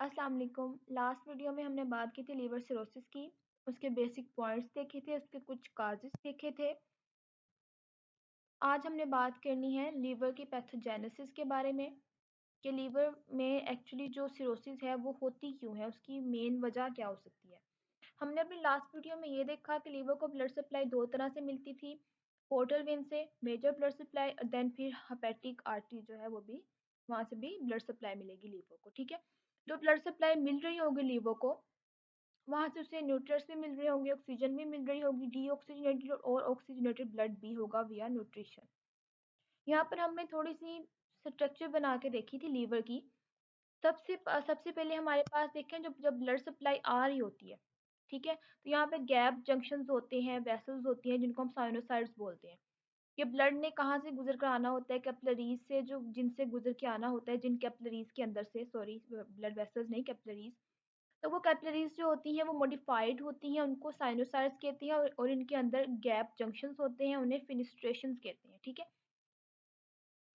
अस्सलाम वालेकुम। Last video में हमने बात की थी लीवर सिरोसिस की। उसके बेसिक पॉइंट्स देखे थे, उसके कुछ काजेस देखे थे। आज हमने बात करनी है लीवर की पैथोजेनेसिस के बारे में कि लीवर में एक्चुअली जो सिरोसिस है वो होती क्यों है, उसकी मेन वजह क्या हो सकती है। हमने अपनी लास्ट वीडियो में ये देखा कि लीवर को ब्लड सप्लाई दो तरह से मिलती थी, पोर्टल वेन से मेजर ब्लड सप्लाई और देन फिर हेपेटिक आर्टरी जो है वो भी, वहाँ से भी ब्लड सप्लाई मिलेगी लीवर को। ठीक है, जो ब्लड सप्लाई मिल रही होगी लीवर को, वहाँ से उसे न्यूट्रिएंट्स भी मिल रहे होंगे, ऑक्सीजन भी मिल रही होगी, डीऑक्सीजनेटेड और ऑक्सीजनेटेड ब्लड भी होगा विया न्यूट्रिशन। यहाँ पर हमने थोड़ी सी स्ट्रक्चर बना के देखी थी लीवर की। सबसे पहले हमारे पास देखें, जब जब ब्लड सप्लाई आ रही होती है, ठीक है, तो यहाँ पे गैप जंक्शंस होते हैं, वेसल्स होती हैं जिनको हम साइनोसाइड्स बोलते हैं। ये ब्लड ने कहाँ से गुजर कर आना होता है, कैपिलरीज से, जो जिनसे गुजर के आना होता है, जिन कैपिलरीज के अंदर से, सॉरी ब्लड वेसल्स नहीं कैपिलरीज। तो वो कैपिलरीज जो होती हैं वो मॉडिफाइड होती हैं, उनको साइनोसाइड्स कहते हैं, और इनके अंदर गैप जंक्शंस होते हैं, उन्हें फिनिस्ट्रेशंस कहते हैं। ठीक है,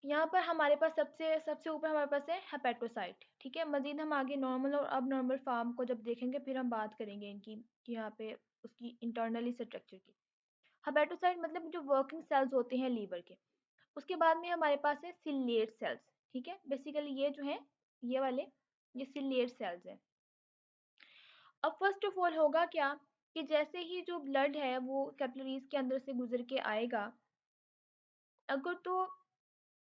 यहाँ पर हमारे पास सबसे सबसे ऊपर हमारे पास है हेपेटोसाइट। ठीक है, मजीद हम आगे नॉर्मल और अब नॉर्मल फार्म को जब देखेंगे फिर हम बात करेंगे इनकी कि यहाँ पे उसकी इंटरनली स्ट्रक्चर की। हेपेटोसाइट मतलब जो वर्किंग सेल्स होते हैं लीवर के। उसके बाद में हमारे पास है सिलिएट सेल्स। ठीक है, बेसिकली ये जो है, ये वाले, ये सिलिएट सेल्स है। अब फर्स्ट ऑफ ऑल होगा क्या कि जैसे ही जो ब्लड है वो कैपिलरीज के अंदर से गुजर के आएगा, अगर तो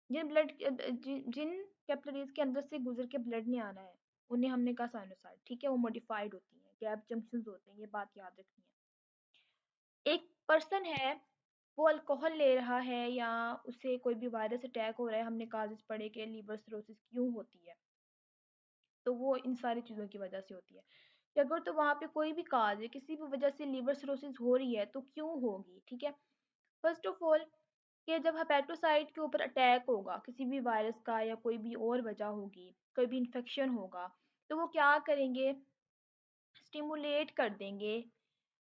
जिन कैपिलरीज के अंदर से गुजर के ब्लड ने आना है, उन्हें हमने कहा साइनोसाइड। ठीक है, वो मॉडिफाइड होती हैं, गैप जंक्शंस होते हैं, ये बात याद रखनी है। एक पर्सन है, वो अल्कोहल ले रहा है या उसे कोई भी वायरस अटैक हो रहा है, हमने काजेस पढ़े कि लीवर सिरोसिस क्यों होती है, तो वो इन सारी चीज़ों की वजह से होती है। कि अगर तो वहाँ पे कोई भी काज है, किसी भी वजह से लीवर सिरोसिस हो रही है, तो क्यों होगी। ठीक है, फर्स्ट ऑफ ऑल कि जब हेपेटोसाइट के ऊपर अटैक होगा किसी भी वायरस का या कोई भी और वजह होगी, कोई भी इन्फेक्शन होगा, तो वो क्या करेंगे, स्टिमुलेट कर देंगे,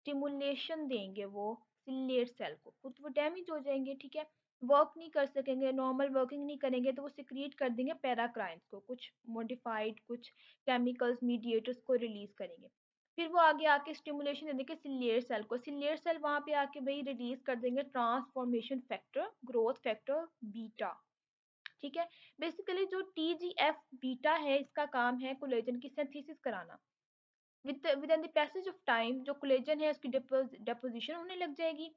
स्टिमुलेशन देंगे वो सिलिएट सेल को, खुद वो डैमेज हो जाएंगे। ठीक है, वर्क नहीं कर सकेंगे, नॉर्मल वर्किंग नहीं करेंगे, तो वो सिक्रीट कर देंगे पैराक्राइन्स को, कुछ मॉडिफाइड कुछ केमिकल्स मीडिएटर्स को रिलीज करेंगे। फिर वो आगे आके स्टिमुलेशन दे देंगे सिलिएट सेल को, सिलिएट सेल वहां पे आके वही रिलीज कर देंगे transformation factor, growth factor beta. ठीक है, बेसिकली जो TGF बीटा है, इसका काम है कोलेजन की सिंथेसिस कराना। With in the passage of time जो कोलेजन है उसकी डिपोजिशन होने लग जाएगी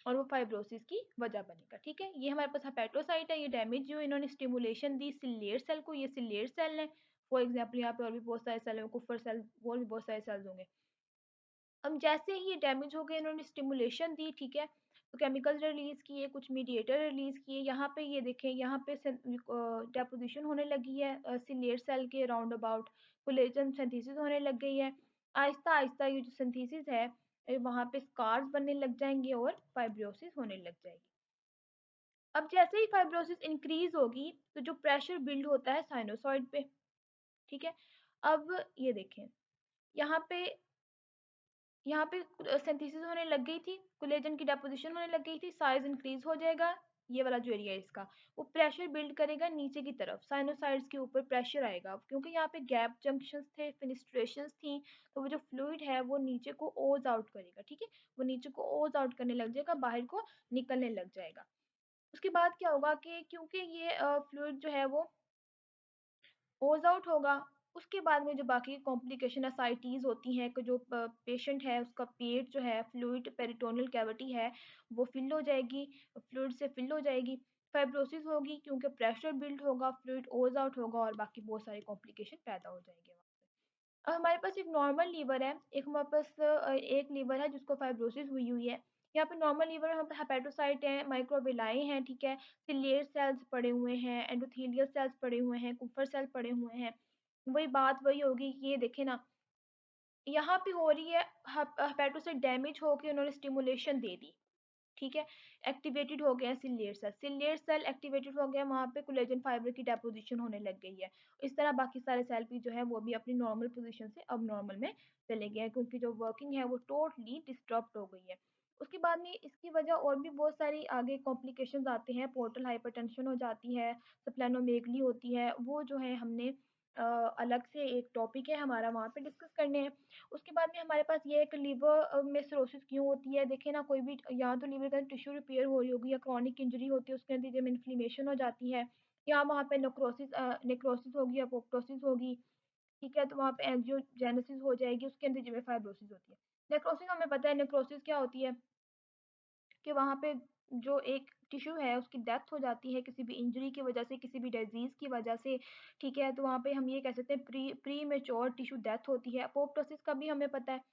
और वो फाइब्रोसिस की वजह बनेगा। ठीक है, ये हमारे पास हेपेटोसाइट है, ये डैमेज जो इन्होंने स्टिमुलेशन दी सिलिएट सेल को, ये सिलिएट सेल है। फॉर एग्जांपल यहाँ पे और भी बहुत सारे सेल हैं, कुफर सेल, और भी बहुत सारे सेल्स होंगे। अब जैसे ही ये डैमेज हो गए, इन्होंने स्टिमुलेशन दी, ठीक है, तो केमिकल्स रिलीज किए, कुछ मीडिएटर रिलीज किए। यहाँ पे ये देखें, यहाँ पे डेपोजिशन होने लगी है सिलिएट सेल के राउंड अबाउट, कोलेजन सिंथेसिस होने लग गई है। आहिस्ता आहिस्ता ये जो सिंथेसिस है, वहाँ पे स्कार्स बनने लग जाएंगे और फाइब्रोसिस होने लग जाएगी। अब जैसे ही फाइब्रोसिस इंक्रीज होगी, तो जो प्रेशर बिल्ड होता है साइनोसॉइड पे। ठीक है, अब ये देखें, यहाँ पे सिंथेसिस होने लग गई थी, कोलेजन की डेपोजिशन होने लग गई थी, साइज इंक्रीज हो जाएगा। ये वाला जो एरिया है इसका, वो प्रेशर बिल्ड करेगा नीचे की तरफ, साइनोसाइड्स के ऊपर प्रेशर आएगा, क्योंकि यहाँ पे गैप जंक्शंस थे, फिनिस्ट्रेशंस थी, तो वो जो फ्लूइड है वो नीचे को ओज आउट करेगा। ठीक है, वो नीचे को ओज आउट करने लग जाएगा, बाहर को निकलने लग जाएगा। उसके बाद क्या होगा कि क्योंकि ये फ्लूइड जो है वो ओज आउट होगा, उसके बाद में जो बाकी कॉम्प्लिकेशन असाइटीज़ होती हैं कि जो पेशेंट है उसका पेट जो है, फ्लूइड पेरिटोनियल कैविटी है, वो फिल हो जाएगी, फ्लूइड से फिल हो जाएगी, फाइब्रोसिस होगी क्योंकि प्रेशर बिल्ड होगा, फ्लूइड ओज आउट होगा और बाकी बहुत सारे कॉम्प्लिकेशन पैदा हो जाएंगे वहाँ पे। अब हमारे पास एक नॉर्मल लीवर है, एक हमारे पास एक लीवर है जिसको फाइब्रोसिस हुई हुई है। यहाँ पे नॉर्मल लीवर में हेपेटोसाइट है, माइक्रोविलाई हैं, ठीक है, सिलिएट सेल्स पड़े हुए हैं, एंडोथेलियल सेल्स पड़े हुए हैं, कुफर सेल पड़े हुए हैं। वही बात वही होगी कि ये देखें ना, यहाँ पे हो रही है हेपेटोसाइट डैमेज होके उन्होंने स्टिमुलेशन दे दी। ठीक है, एक्टिवेटेड हो गया है सिलिएट सेल, सिलिएट सेल एक्टिवेटेड हो गया, वहाँ पे कोलेजन फाइबर की डेपोजिशन होने लग गई है। इस तरह बाकी सारे सेल भी जो है वो भी अपनी नॉर्मल पोजीशन से अब नॉर्मल में चले गए हैं, क्योंकि जो वर्किंग है वो टोटली डिस्टर्ब्ड हो गई है। उसके बाद में इसकी वजह और भी बहुत सारी आगे कॉम्प्लिकेशंस आते हैं, पोर्टल हाइपरटेंशन हो जाती है, स्प्लेनोमेगली होती है, वो जो है हमने अलग से एक टॉपिक है हमारा, वहाँ पे डिस्कस करने हैं। उसके बाद में हमारे पास ये है कि लीवर में सिरोसिस क्यों होती है। देखिए ना, कोई भी या तो लीवर का टिश्यू रिपेयर हो रही होगी या क्रॉनिक इंजरी होती है, उसके नतीजे में इन्फ्लेमेशन हो जाती है, या वहाँ पे नेक्रोसिस होगी, अपोप्टोसिस होगी, ठीक है, तो वहाँ पे एंजियोजेनेसिस हो जाएगी, उसके नतीजे में फाइब्रोसिस होती है। नेक्रोसिस हमें पता है, नेक्रोसिस क्या होती है कि वहाँ पे जो एक टिश्यू है उसकी डेथ हो जाती है किसी भी इंजरी की वजह से, किसी भी डिजीज की वजह से, ठीक है, तो वहाँ पे हम ये कह सकते हैं प्री मेच्योर टिश्यू डेथ होती है। अपोप्टोसिस का भी हमें पता है,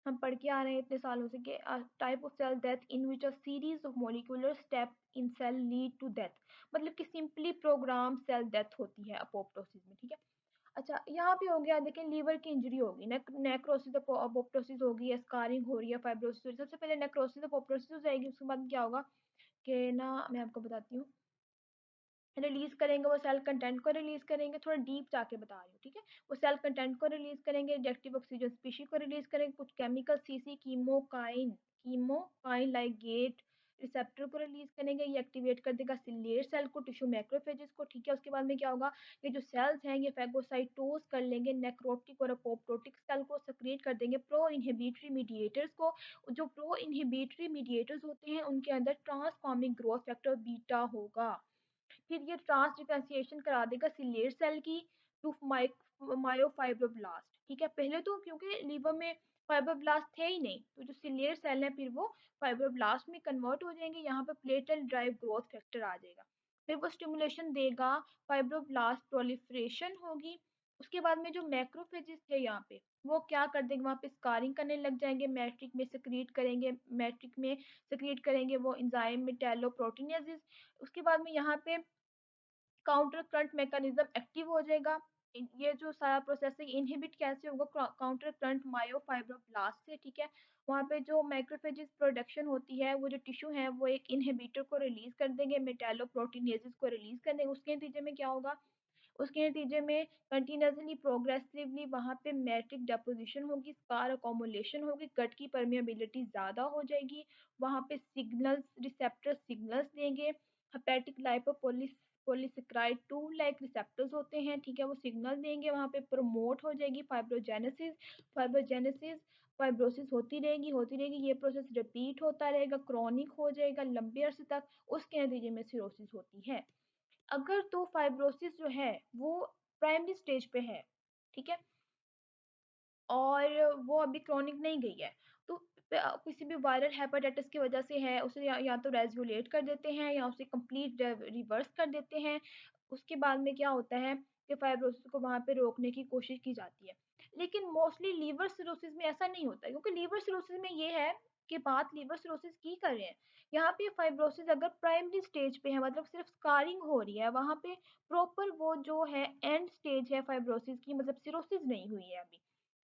हम पढ़ के आ रहे हैं इतने सालों से कि type of cell death in which a series of molecular step in cell lead to death, मतलब कि सिंपली प्रोग्राम सेल डेथ होती है अपोप्टोसिस में, ठीक है। अच्छा, यहाँ पे हो गया, देखें लीवर की इंजरी होगी, नेक्रोसिस अपोप्टोसिस होगी, स्कारिंग हो रही है, फाइब्रोसिस हो रही है। सबसे पहले नेक्रोसिस अपोप्टोसिस हो जाएगी, उसके बाद क्या होगा कि ना, मैं आपको बताती हूँ, रिलीज करेंगे वो सेल कंटेंट को रिलीज करेंगे, थोड़ा डीप जाके बता रही हूँ, ठीक है। वो सेल कंटेंट को रिलीज करेंगे, रिएक्टिव ऑक्सीजन स्पीशी को रिलीज करेंगे, कुछ chemical CC कीमोकाइन like get receptor को रिलीज करेंगे, ये एक्टिवेट कर देगा सिलियर सेल को, टिश्यू मैक्रोफेजेस को, ठीक है। उसके बाद में क्या होगा, ये जो सेल्स हैं ये फैगोसाइटोज कर लेंगे नेक्रोटिक और अपोप्टोटिक सेल को, सक्रिएट कर देंगे प्रो इनहिबिटरी मीडिएटर्स को। जो प्रो इनहिबिटरी मीडिएटर्स होते हैं उनके अंदर ट्रांसफॉर्मिंग ग्रोथ फैक्टर बीटा होगा, फिर ये ट्रांस डिफरेंशिएशन करा देगा सिलेर सेल की टू मायोफाइब्रोब्लास्ट, ठीक है। पहले तो क्योंकि लीवर में फाइब्रोब्लास्ट थे ही नहीं, तो जो सिलेर सेल है फिर वो फाइब्रोब्लास्ट में कन्वर्ट हो जाएंगे, यहाँ पे प्लेटल ड्राइव ग्रोथ फैक्टर आ जाएगा, फिर वो स्टिमुलेशन देगा, फाइब्रोब्लास्ट प्रोलिफरेशन होगी। उसके बाद में जो मैक्रोफेजेस थे यहाँ पे वो क्या कर देंगे, वहाँ पे स्कारिंग करने लग जाएंगे, मैट्रिक में सेक्रीट करेंगे वो एंजाइम मेटालोप्रोटीनेजेस। उसके बाद में यहाँ पे काउंटर करंट मैकेनिज्म एक्टिव हो जाएगा। ये जो सारा प्रोसेसिंग इनहिबिट कैसे होगा, काउंटर करंट मायोफाइब्रोब्लास्ट से, ठीक है। वहाँ पे जो मैक्रोफेजेस प्रोडक्शन होती है, वो जो टिश्यू है वो एक इनहिबिटर को रिलीज कर देंगे, मेटालोप्रोटीनेजेस को रिलीज कर देंगे, उसके नतीजे में क्या होगा, उसके नतीजे में कंटिन्यूसली प्रोग्रेसिवली वहाँ पे मैट्रिक डेपोजिशन होगी, स्कार अकोमुलेशन होगी, गट की परमिएबिलिटी ज़्यादा हो जाएगी, वहाँ पे सिग्नल्स रिसेप्टर सिग्नल्स देंगे, हेपेटिक लाइपोपोलिस पॉलीसेकेराइड 2 लाइक रिसेप्टर्स होते हैं, ठीक है, वो सिग्नल देंगे, वहाँ पे प्रमोट हो जाएगी फाइब्रोजेनेसिस फाइब्रोसिस होती रहेगी, ये प्रोसेस रिपीट होता रहेगा, क्रॉनिक हो जाएगा लंबे अरसे तक, उसके नतीजे में सिरोसिस होती है। अगर तो फाइब्रोसिस जो है वो प्राइमरी स्टेज पे है, ठीक है, और वो अभी क्रॉनिक नहीं गई है, तो किसी भी वायरल हेपेटाइटिस की वजह से है, उसे या तो रेजुलेट कर देते हैं या उसे कंप्लीट रिवर्स कर देते हैं। उसके बाद में क्या होता है कि फाइब्रोसिस को वहाँ पे रोकने की कोशिश की जाती है। लेकिन मोस्टली लीवर सिरोसिस में ऐसा नहीं होता है, क्योंकि लीवर सिरोसिस में ये है कि बात लीवर सिरोसिस की कर रहे हैं। यहाँ पे फाइब्रोसिस अगर प्राइमरी स्टेज पे है, मतलब सिर्फ स्कारिंग हो रही है, वहाँ पे प्रॉपर वो जो है एंड स्टेज है फाइब्रोसिस की, मतलब सिरोसिस नहीं हुई है अभी,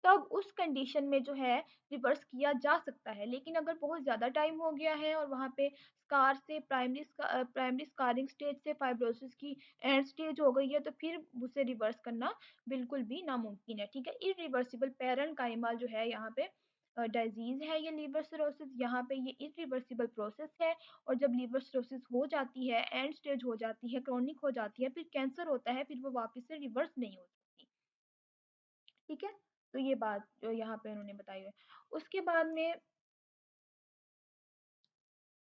तब उस कंडीशन में जो है रिवर्स किया जा सकता है। लेकिन अगर बहुत ज़्यादा टाइम हो गया है और वहाँ पे स्कार से प्राइमरी स्कारिंग स्टेज से फाइब्रोसिस की एंड स्टेज हो गई है, तो फिर उसे रिवर्स करना बिल्कुल भी नामुमकिन है, ठीक है। इरिवर्सिबल पैरेनकाइमा जो है यहाँ पे डिजीज है, ये लीवर सिरोसिस, यहाँ पे ये इरिवर्सिबल प्रोसेस है, और जब लीवर सिरोसिस हो जाती है, एंड स्टेज हो जाती है, क्रॉनिक हो जाती है, फिर कैंसर होता है, फिर वो वापस से रिवर्स नहीं हो सकती, ठीक है। तो ये बात जो यहाँ पे उन्होंने बताई है। उसके बाद में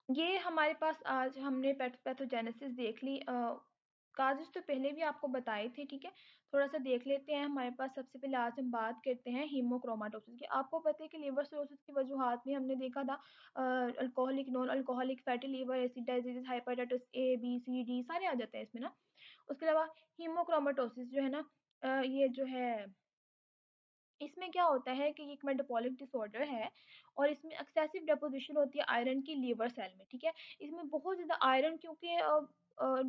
ये हमारे पास आज हमने पैथोजेनेसिस देख ली, काजेस तो पहले भी आपको बताए थे, ठीक है। थोड़ा सा देख लेते हैं। हमारे पास सबसे पहले आज हम बात करते हैं हीमोक्रोमाटोसिस की। आपको पता है कि लिवर सिरोसिस की वजूहात में हमने देखा था alcoholic, non alcoholic, fatty liver, acid disease, hepatitis A B C D सारे आ जाते हैं इसमें ना। उसके अलावा हीमोक्रोमाटोसिस जो है ना, ये जो है इसमें क्या होता है कि ये एक मेटाबॉलिक डिसऑर्डर है, और इसमें एक्सेसिव डेपोजिशन होती है आयरन की लीवर सेल में, ठीक है। इसमें बहुत ज़्यादा आयरन, क्योंकि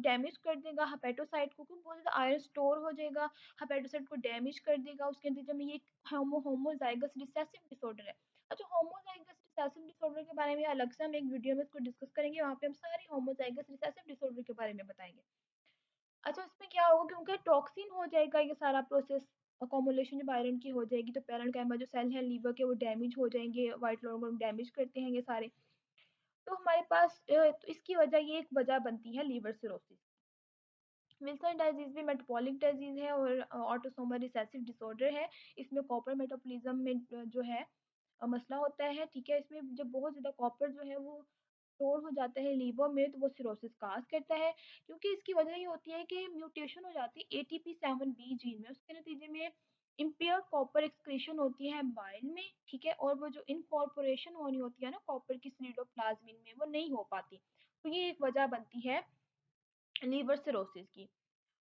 डैमेज कर देगा हेपेटोसाइट को, क्योंकि बहुत ज़्यादा आयरन स्टोर हो जाएगा, हेपेटोसाइट को डैमेज कर देगा, उसके नतीजे में ये होमोजाइगस रिसेसिव डिसऑर्डर है। अच्छा, होमोजाइगस रिसेसिव डिसऑर्डर के बारे में अलग से हम एक वीडियो में इसको डिस्कस करेंगे, वहाँ पे हम सारी होमोजाइगस रिसेसिव डिसऑर्डर के बारे में बताएंगे। अच्छा, इसमें क्या होगा, क्योंकि टॉक्सिन हो जाएगा ये सारा प्रोसेस, अकोमुलेशन जब आयरन की हो जाएगी तो पैरेन्काइमा जो सेल है लीवर के वो डैमेज हो जाएंगे, व्हाइट लोग डैमेज करते हैं ये सारे। तो हमारे पास तो इसकी वजह, ये एक वजह बनती है लीवर सिरोसिस। विल्सन डिजीज़ भी मेटाबॉलिक डिजीज़ है और ऑटोसोमल रिसेसिव डिसऑर्डर है। इसमें कॉपर मेटाबॉलिज़्म में जो है मसला होता है, ठीक है? इसमें जब बहुत ज़्यादा कॉपर जो है वो स्टोर हो जाता है लीवर में तो वो सिरोसिस काज़ करता है, क्योंकि इसकी वजह ये होती है कि म्यूटेशन हो जाती है ATP7B जीन में। उसके नतीजे में इम्पेयर्ड कॉपर एक्सक्रीशन होती है बाइल में, ठीक है? और वो जो इनकॉर्पोरेशन होनी होती है ना कॉपर की साइटोप्लाज्म में, वो नहीं हो पाती। तो ये एक वजह बनती है लीवर सिरोसिस की।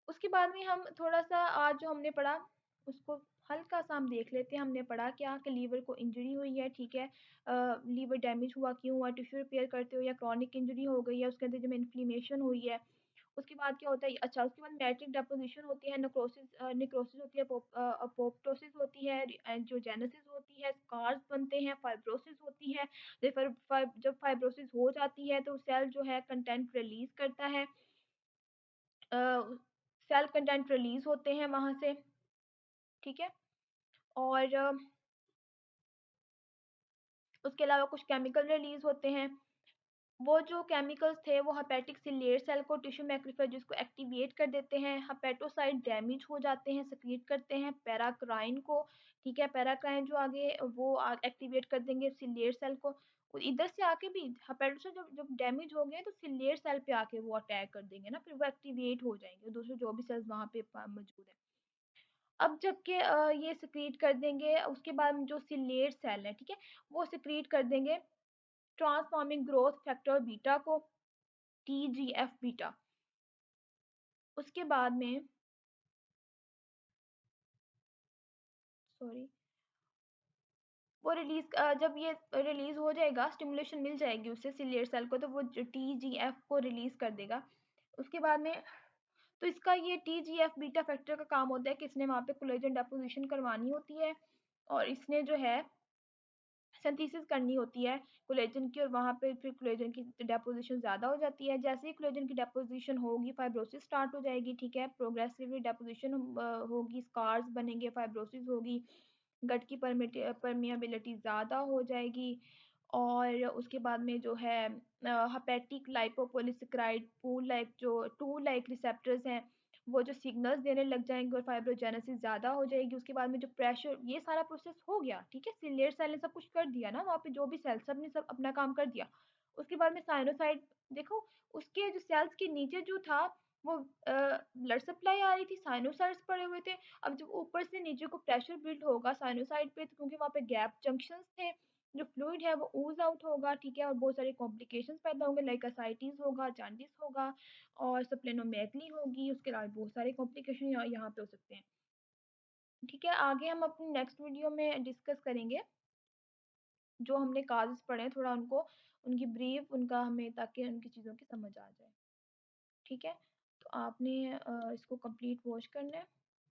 उसके बाद में हम थोड़ा-सा आज जो हमने पढ़ा, उसको हल्का-सा हम देख लेते हैं। हमने पढ़ा क्या कि लीवर को इंजरी हुई है, ठीक है? लीवर डैमेज हुआ, क्यों हुआ? टिश्यू रिपेयर करते हो या क्रॉनिक इंजरी हो गई है, उसके अंदर जब इन्फ्लेमेशन हुई है। उसके बाद क्या होता है अच्छा उसके बाद मैट्रिक डेपोज़िशन होती है, नेक्रोसिस होती है, अपोप्टोसिस होती है, एंजियोजेनेसिस होती है, स्कार्स बनते हैं, फाइब्रोसिस होती है। जब फाइब्रोसिस हो जाती है तो सेल जो है कंटेंट रिलीज़ करता है। अ, सेल कंटेंट रिलीज़ होते हैं वहाँ से, ठीक है? और उसके अलावा कुछ केमिकल रिलीज़ होते हैं। वो जो केमिकल्स थे वो हेपेटिक सिलियर सेल को टिश्यू मैक्रोफेजेस को एक्टिवेट कर देते हैं, हेपेटोसाइट डैमेज हो जाते हैं, सेक्रीट करते हैं पैराक्राइन को, ठीक है? पैराक्राइन जो आगे वो एक्टिवेट कर देंगे सिलियर सेल को। इधर से आके भी हेपेटोसाइट जब जब डैमेज हो गए तो सिलियर सेल पे आके वो अटैक कर देंगे ना, फिर वो एक्टिवेट हो जाएँगे, दूसरे जो भी सेल्स वहाँ पे मौजूद हैं। अब जबकि ये सेक्रीट कर देंगे उसके बाद में जो सिलेट सेल है, ठीक है? वो सेक्रीट कर देंगे ट्रांसफॉर्मिंग ग्रोथ फैक्टर बीटा को, TGF बीटा। उसके बाद में सॉरी वो जब ये रिलीज़ हो जाएगा, स्टिमुलेशन मिल जाएगी उससे सिलियर सेल को, तो वो जो TGF को रिलीज़ कर देगा। उसके बाद में तो इसका ये TGF बीटा फैक्टर का काम होता है कि इसने वहाँ पे कोलेजन डिपोज़िशन करवानी होती है और इसने जो है सिंथेसिस करनी होती है कोलेजन की, और वहाँ पे फिर कोलेजन की डेपोज़िशन ज़्यादा हो जाती है। जैसे ही कोलेजन की डेपोज़िशन होगी, फाइब्रोसिस स्टार्ट हो जाएगी, ठीक है? प्रोग्रेसिवली डेपोज़िशन होगी, स्कार्स बनेंगे, फाइब्रोसिस होगी, गट की परमिएबिलिटी ज़्यादा हो जाएगी और उसके बाद में जो है हेपेटिक लाइपोपॉलीसेकेराइड पूल लाइक जो टूल लाइक रिसेप्टर्स हैं, वो जो सिग्नल्स देने लग जाएँगे और फाइब्रोजेनेसिस ज़्यादा हो जाएगी। उसके बाद में जो प्रेशर ये सारा प्रोसेस हो गया, ठीक है? सिलियर सेल ने सब कुछ कर दिया ना, वहाँ पे जो भी सेल सब ने सब अपना काम कर दिया। उसके बाद में साइनोसाइड देखो, उसके जो सेल्स के नीचे जो था वो ब्लड सप्लाई आ रही थी, साइनोसाइड्स पड़े हुए थे। अब जब ऊपर से नीचे को प्रेशर बिल्ड होगा साइनोसाइड पे, तो क्योंकि वहाँ पे गैप जंक्शंस थे, जो फ्लूइड है वो ooze आउट होगा, ठीक है? और बहुत सारे कॉम्प्लिकेशंस पैदा होंगे लाइक ascites होगा, जॉन्डिस होगा और स्प्लेनोमेगली होगी, उसके अलावा बहुत सारे कॉम्प्लिकेशन यहाँ यहाँ पे हो सकते हैं। ठीक है? आगे हम अपनी नेक्स्ट वीडियो में डिस्कस करेंगे, जो हमने काज़ेज़ पढ़े हैं थोड़ा उनको उनकी ब्रीफ उनका हमें ताकि उनकी चीज़ों की समझ आ जाए। ठीक है? तो आपने इसको कंप्लीट वॉच करना है।